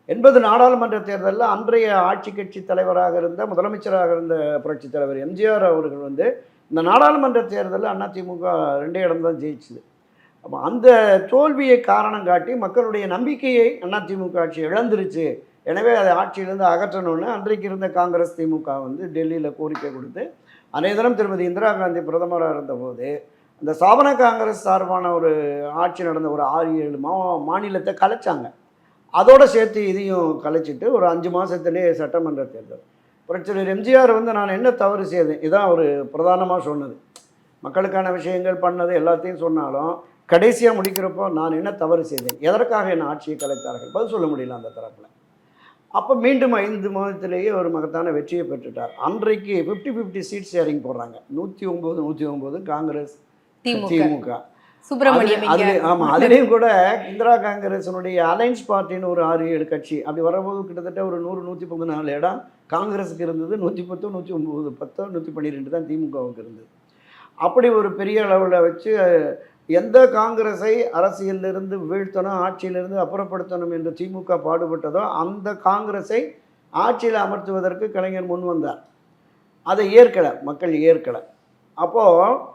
80 நாடாளுமன்ற தேர்தலில் அன்றைய ஆட்சி கட்சி தலைவராக இருந்த முதலமைச்சராக இருந்த புரட்சித் தலைவர் எம்ஜிஆர் அவர்கள் வந்து இந்த நாடாளுமன்ற தேர்தலில் அதிமுக 2 இடம் தான் ஜெயிச்சுது. அப்போ அந்த தோல்வியை காரணம் காட்டி மக்களுடைய நம்பிக்கையை அதிமுக ஆட்சி இழந்துருச்சு. எனவே அதை ஆட்சியிலேருந்து அகற்றணும்னு அன்றைக்கு இருந்த காங்கிரஸ் திமுக வந்து டெல்லியில் கோரிக்கை கொடுத்து அன்றைய தினம் திருமதி இந்திரா காந்தி பிரதமராக இருந்தபோது அந்த ஸ்தாபன காங்கிரஸ் சார்பான ஒரு ஆட்சி நடந்த ஒரு 6-7 மாநிலத்தை கலைச்சாங்க. அதோடு சேர்த்து இதையும் கலைச்சிட்டு ஒரு 5 மாதத்துலேயே சட்டமன்ற தேர்தல். புரட்சியாளர் எம்ஜிஆர் வந்து நான் என்ன தவறு செய்தேன் இதான் அவர் பிரதானமாக சொன்னது. மக்களுக்கான விஷயங்கள் பண்ணது எல்லாத்தையும் சொன்னாலும் கடைசியாக முடிக்கிறப்போ நான் என்ன தவறு செய்தேன், எதற்காக என் ஆட்சியை கலைத்தார்கள், பதில் சொல்ல முடியல அந்த தரப்பில். அப்போ மீண்டும் 5 மாதத்திலேயே ஒரு மகத்தான வெற்றியை பெற்றுட்டார். அன்றைக்கு 50-50 சீட் ஷேரிங் போடுறாங்க. 109 காங்கிரஸ் திமுக. ஆமாம், அதுலேயும் கூட இந்திரா காங்கிரஸினுடைய அலைன்ஸ் பார்ட்டின்னு ஒரு 6-7 கட்சி அப்படி வரும்போது கிட்டத்தட்ட ஒரு 100-114 இடம் காங்கிரஸுக்கு இருந்தது. 110, 109, 10, 112 தான் திமுகவுக்கு இருந்தது. அப்படி ஒரு பெரிய அளவில் வச்சு எந்த காங்கிரஸை அரசியலிருந்து வீழ்த்தணும், ஆட்சியிலிருந்து அப்புறப்படுத்தணும் என்று திமுக பாடுபட்டதோ அந்த காங்கிரஸை ஆட்சியில் அமர்த்துவதற்கு கலைஞர் முன் வந்தார். அதை ஏற்கலை, மக்கள் ஏற்கலை. அப்போது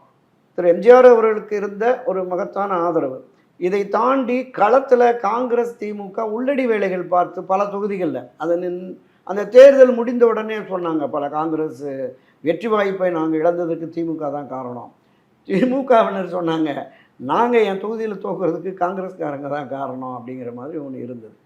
திரு எம்ஜிஆர் அவர்களுக்கு இருந்த ஒரு மகத்தான ஆதரவு. இதை தாண்டி களத்தில் காங்கிரஸ் திமுக உள்ளடி வேலைகள் பார்த்து பல தொகுதிகளில் அந்த தேர்தல் முடிந்த உடனே சொன்னாங்க பல காங்கிரஸ் வெற்றி வாய்ப்பை நாங்கள் இழந்ததுக்கு திமுக தான் காரணம். திமுகவினர் சொன்னாங்க நாங்கள் என் தொகுதியில் தோக்குறதுக்கு காங்கிரஸ்காரங்க தான் காரணம் அப்படிங்கிற மாதிரி ஒன்று இருந்தது.